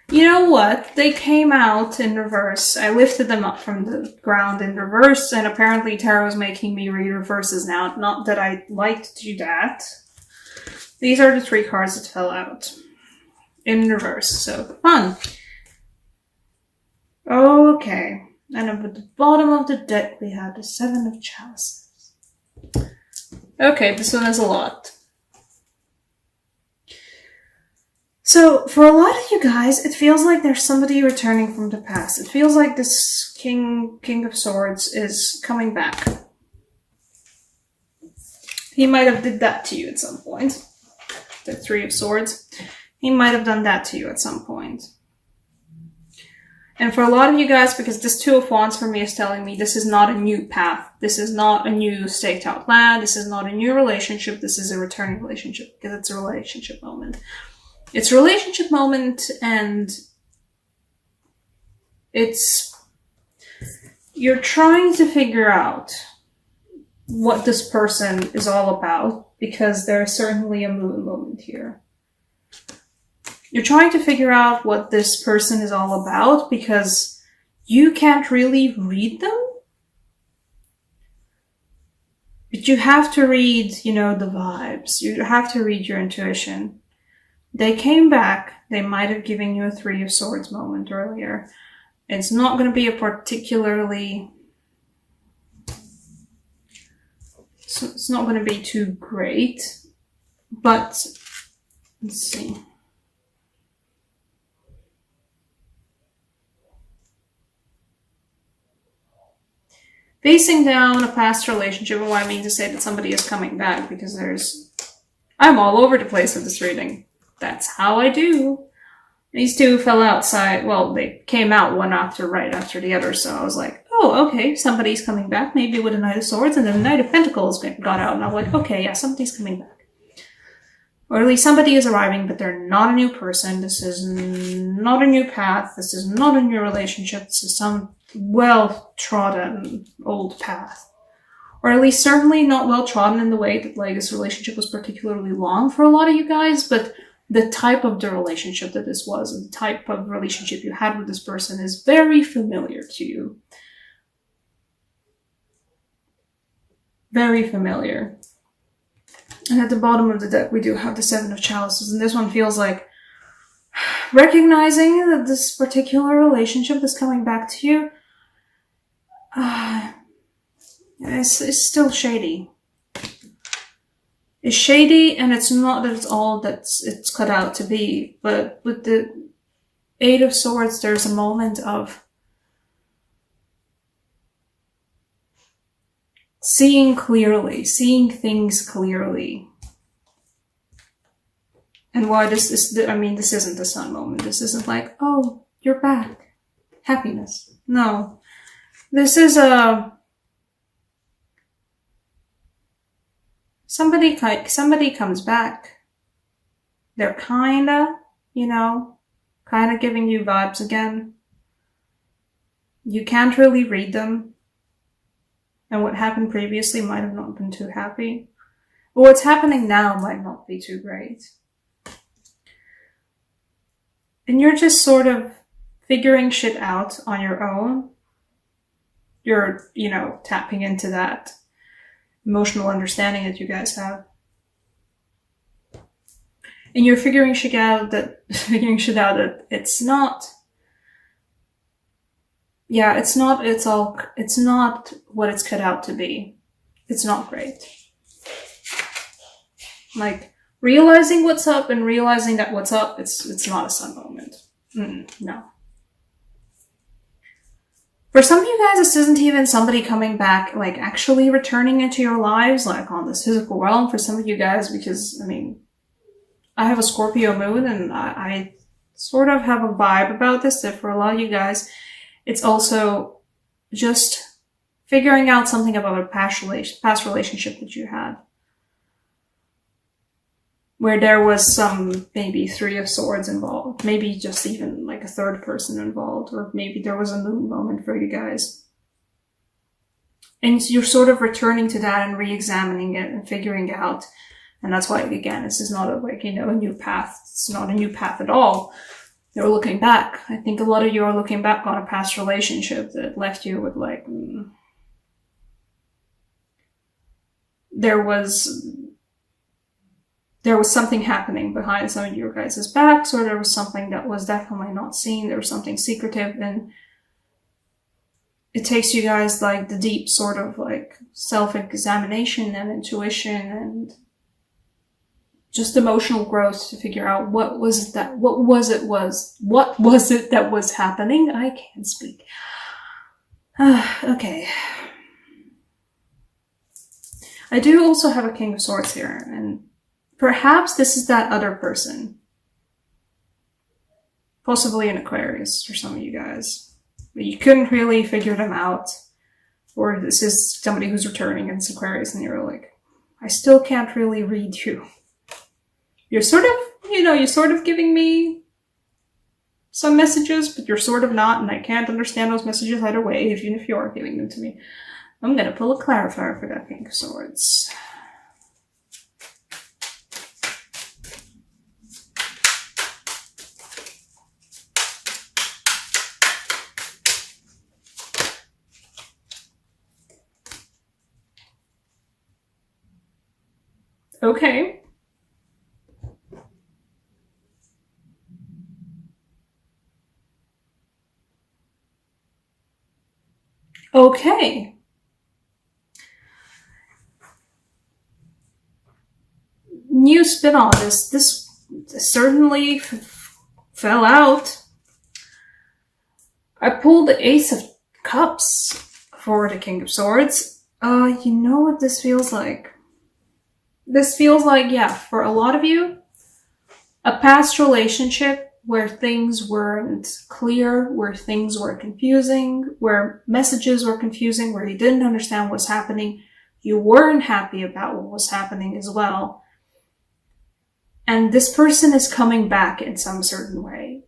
You know what? They came out in reverse. I lifted them up from the ground in reverse, and apparently Tarot is making me read reverses now. Not that I like to do that. These are the 3 cards that fell out in reverse, so fun. Okay, and at the bottom of the deck we have the 7 of Chalices. Okay, this one is a lot. So, for a lot of you guys, it feels like there's somebody returning from the past. It feels like this King of Swords is coming back. He might have did that to you at some point. The 3 of Swords. He might have done that to you at some point. And for a lot of you guys, because this 2 of Wands for me is telling me this is not a new path. This is not a new staked out plan. This is not a new relationship. This is a returning relationship, because it's a relationship moment. It's a relationship moment, and you're trying to figure out what this person is all about, because there is certainly a moon moment here. You're trying to figure out what this person is all about, because you can't really read them. But you have to read, the vibes. You have to read your intuition. They came back. They might have given you a 3 of Swords moment earlier. It's not going to be a particularly... It's not going to be too great. But, let's see. Facing down a past relationship, and what I mean to say that somebody is coming back, because I'm all over the place with this reading. That's how I do. These 2 fell outside. Well, they came out one right after the other, so I was like, oh, okay, somebody's coming back, maybe with a Knight of Swords, and then the Knight of Pentacles got out, and I'm like, okay, yeah, somebody's coming back. Or at least somebody is arriving, but they're not a new person. This is not a new path. This is not a new relationship. This is some well-trodden old path. Or at least certainly not well-trodden in the way that this relationship was particularly long for a lot of you guys, but the type of the relationship that this was, and the type of relationship you had with this person is very familiar to you. Very familiar. And at the bottom of the deck, we do have the 7 of Chalices, and this one feels like recognizing that this particular relationship that's coming back to you it's still shady. It's shady, and it's not that it's all it's cut out to be, but with the 8 of Swords, there's a moment of seeing clearly, seeing things clearly. And why this isn't the Sun moment. This isn't like, oh, you're back. Happiness. No. This is somebody comes back. They're kinda giving you vibes again. You can't really read them. And what happened previously might have not been too happy. But what's happening now might not be too great. And you're just sort of figuring shit out on your own. You're, tapping into that emotional understanding that you guys have. And you're figuring shit out that it's not... Yeah, it's not what it's cut out to be. It's not great. Realizing what's up and realizing that what's up, it's not a Sun moment. No. For some of you guys, this isn't even somebody coming back, actually returning into your lives, on this physical realm. For some of you guys, because, I have a Scorpio moon, and I sort of have a vibe about this, that for a lot of you guys, it's also just figuring out something about a past relationship that you had. Where there was some, maybe 3 of Swords involved. Maybe just even a third person involved. Or maybe there was a moon moment for you guys. And you're sort of returning to that and re-examining it and figuring out. And that's why, again, this is not a new path. It's not a new path at all. You're looking back. I think a lot of you are looking back on a past relationship that left you with like, there was something happening behind some of your guys' backs, or there was something that was definitely not seen. There was something secretive, and it takes you guys like the deep sort of like self-examination and intuition and just emotional growth to figure out what was it that was happening. I can't speak. Okay. I do also have a King of Swords here, and perhaps this is that other person. Possibly an Aquarius for some of you guys. But you couldn't really figure them out. Or this is somebody who's returning and it's Aquarius and you're like, I still can't really read you. You're sort of giving me some messages, but you're sort of not, and I can't understand those messages either way, even if you are giving them to me. I'm gonna pull a clarifier for that King of Swords. Okay. Okay. New spin on this. This certainly fell out. I pulled the Ace of Cups for the King of Swords. You know what this feels like? This feels like, yeah, for a lot of you, a past relationship where things weren't clear, where things were confusing, where messages were confusing, where you didn't understand what's happening. You weren't happy about what was happening as well. And this person is coming back in some certain way.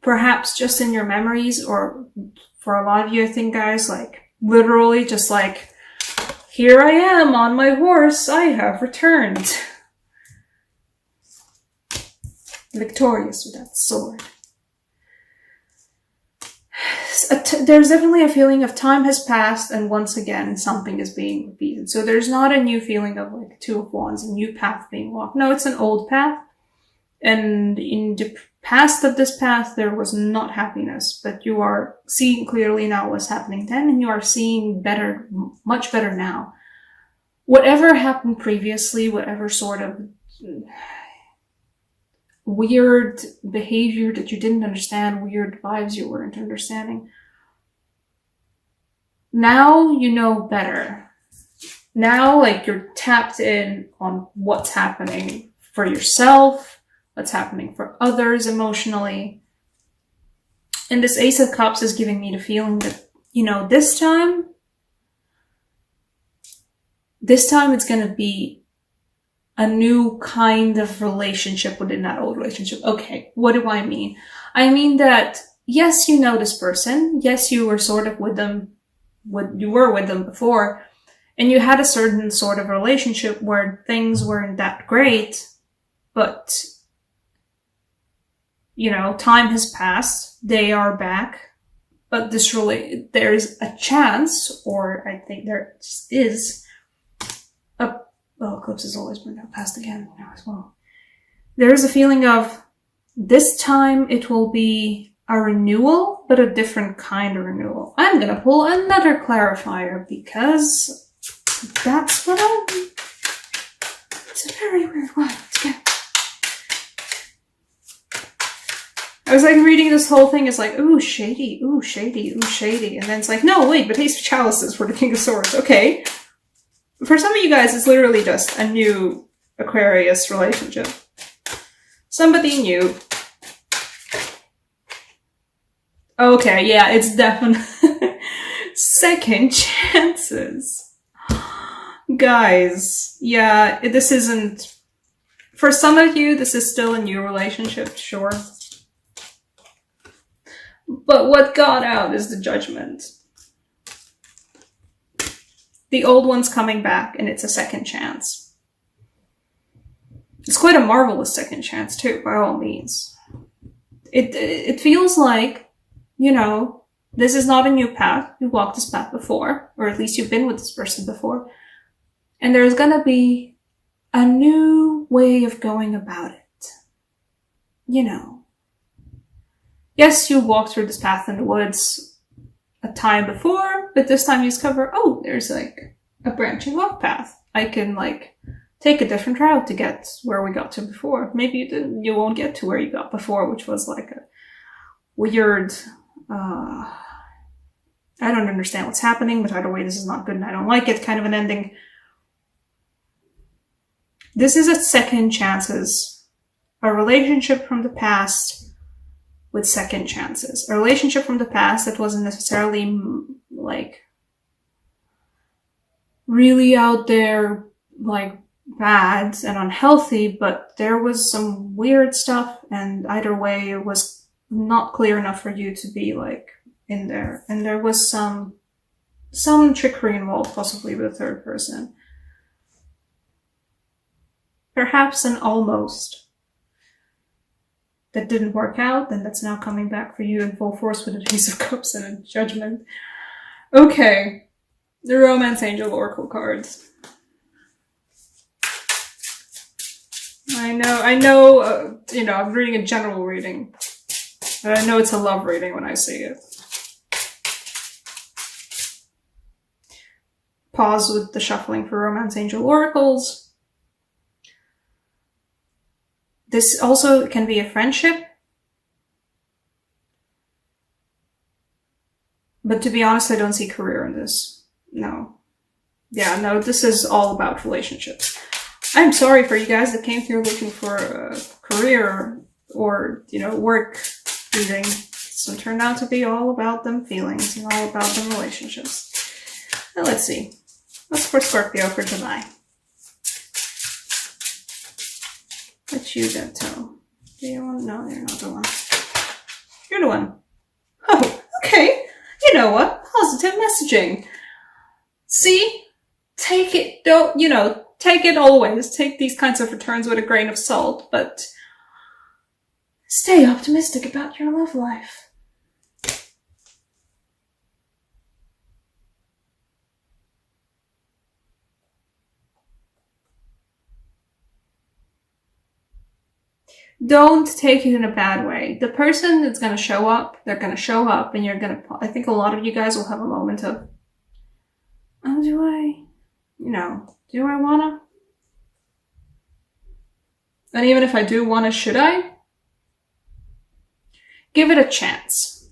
Perhaps just in your memories, or for a lot of you, I think, guys, like, literally just like, here I am on my horse, I have returned. Victorious with that sword. There's definitely a feeling of time has passed and once again something is being repeated. So there's not a new feeling of like Two of Wands, a new path being walked. No, it's an old path. And in the past of this path, there was not happiness, but you are seeing clearly now what's happening then, and you are seeing better, much better now. Whatever happened previously, whatever sort of weird behavior that you didn't understand, weird vibes you weren't understanding, now you know better. Now, like, you're tapped in on what's happening for yourself, what's happening for others emotionally. And this Ace of Cups is giving me the feeling that, you know, this time it's going to be a new kind of relationship within that old relationship. Okay, what do I mean? I mean that, yes, you know this person. Yes, you were sort of with them, you were with them before, and you had a certain sort of relationship where things weren't that great, but, you know, time has passed. They are back. But there's a chance, or I think there is, well, Eclipse has always been past again now as well. There is a feeling of this time it will be a renewal, but a different kind of renewal. I'm gonna pull another clarifier because that's what it's a very weird one to get. I was like reading this whole thing, it's like, ooh, shady, ooh, shady, ooh, shady. And then it's like, no, wait, but Ace of Chalices for the King of Swords. Okay. For some of you guys, it's literally just a new Aquarius relationship. Somebody new. Okay, yeah, it's definitely second chances. Guys, yeah, this isn't... For some of you, this is still a new relationship, sure. But what got out is the Judgment. The old one's coming back, and it's a second chance. It's quite a marvelous second chance, too, by all means. It feels like, you know, this is not a new path. You walked this path before, or at least you've been with this person before. And there's gonna be a new way of going about it. You know. Yes, you walked through this path in the woods a time before, but this time you discover, oh, there's like a branching off path. I can like take a different route to get where we got to before. Maybe you won't get to where you got before, which was like a weird, I don't understand what's happening, but either way, this is not good and I don't like it kind of an ending. This is a second chances. A relationship from the past with second chances. A relationship from the past that wasn't necessarily like really out there, like bad and unhealthy, but there was some weird stuff, and either way it was not clear enough for you to be like in there, and there was some trickery involved, possibly with a third person, perhaps an almost that didn't work out, and that's now coming back for you in full force with a Ace of Cups and a Judgment. Okay, the Romance Angel Oracle cards. I know, you know, I'm reading a general reading, but I know it's a love reading when I see it. Pause with the shuffling for Romance Angel Oracles. This also can be a friendship. But to be honest, I don't see career in this. No. Yeah, no, this is all about relationships. I'm sorry for you guys that came here looking for a career or, you know, work reading. So it turned out to be all about them feelings and all about them relationships. Now let's see. What's for Scorpio for July? What you get, Toe? Do you want? No, you're not the one. You're the one. Oh, okay. You know what? Positive messaging. See? Take it, don't, you know, take it always. Take these kinds of returns with a grain of salt, but stay optimistic about your love life. Don't take it in a bad way. The person that's going to show up, they're going to show up, and you're going to, I think a lot of you guys will have a moment of, oh, do I, you know, do I wanna? And even if I do wanna, should I? Give it a chance.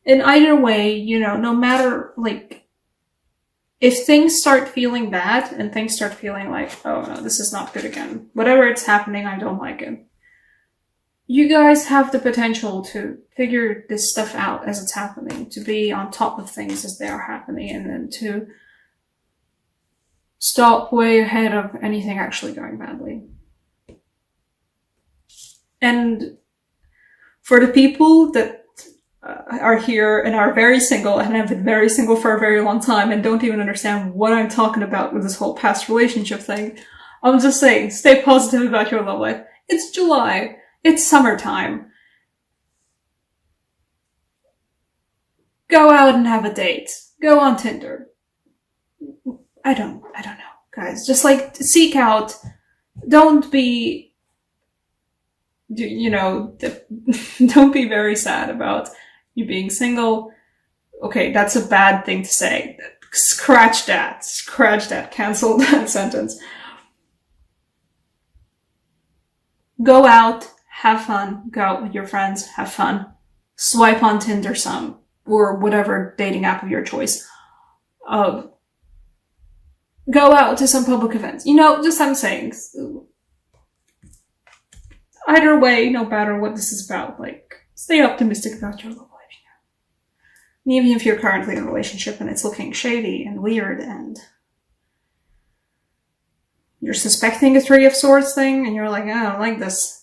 In either way, you know, no matter, like, if things start feeling bad and things start feeling like, oh no, this is not good again, whatever it's happening, I don't like it. You guys have the potential to figure this stuff out as it's happening, to be on top of things as they are happening, and then to stop way ahead of anything actually going badly. And for the people that are here and are very single and have been very single for a very long time and don't even understand what I'm talking about with this whole past relationship thing, I'm just saying, stay positive about your love life. It's July. It's summertime. Go out and have a date. Go on Tinder. I don't know, guys. Just like seek out. Don't be, you know, don't be very sad about you being single. Okay, that's a bad thing to say. Scratch that. Cancel that sentence. Go out. Have fun. Go out with your friends. Have fun. Swipe on Tinder some, or whatever dating app of your choice. Go out to some public events. You know, just I'm saying. Either way, no matter what this is about, like, stay optimistic about your love life. And even if you're currently in a relationship and it's looking shady and weird and you're suspecting a Three of Swords thing and you're like, I don't like this.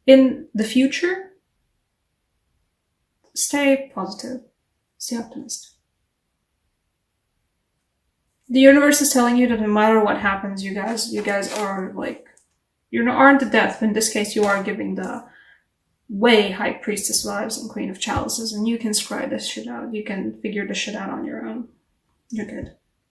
In the future, stay positive. Stay optimistic. The universe is telling you that no matter what happens, you guys are like, you aren't the death. In this case, you are giving the way High Priestess vibes and Queen of Chalices, and you can scry this shit out. You can figure this shit out on your own. You're good.